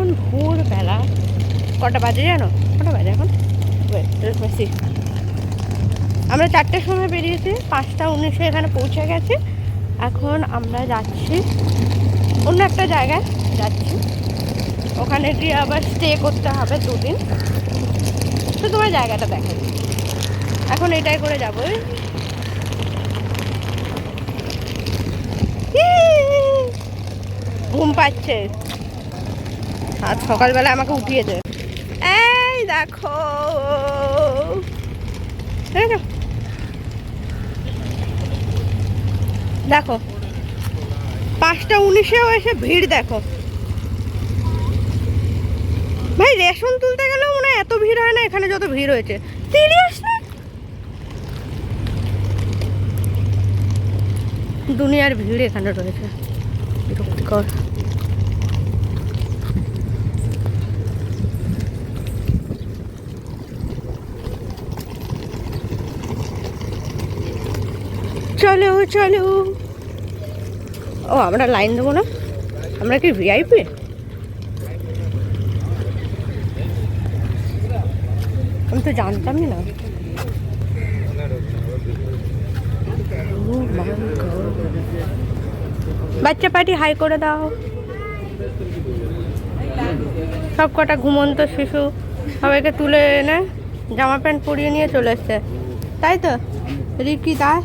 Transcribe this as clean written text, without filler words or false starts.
এখন ভোরবেলা, কটা বাজে জানো? কটা বাজে এখন? আমরা 4টের সময় বেরিয়েছি, 5টা 19-এ এখানে পৌঁছে গেছি। এখন আমরা যাচ্ছি অন্য একটা জায়গায় যাচ্ছি, ওখানে গিয়ে আবার স্টে করতে হবে 2 দিন। তো তোমার জায়গাটা দেখো, এখন এটাই করে যাবো। ঘুম পাচ্ছে, আজ সকালবেলা আমাকে উঠিয়েছে। এই দেখো, দেখো 5টা 19-এও এসে ভিড় দেখো। ভাই রেশন তুলতে গেলেও মনে হয় এত ভিড় হয় না, এখানে যত ভিড় হয়েছে। সিরিয়াসলি দুনিয়ার ভিড় এখানে রয়েছে, বিরক্তিকর। চলো চলো। ও আমরা লাইন দেবো না, আমরা কি ভিআইপি? আমি তো জানতামই না। বাচ্চা পার্টি হাই করে দাও। সব কটা ঘুমন্ত শিশু সবাইকে তুলে এনে জামা প্যান্ট পরিয়ে নিয়ে চলে এসছে, তাই তো রিকি দাস।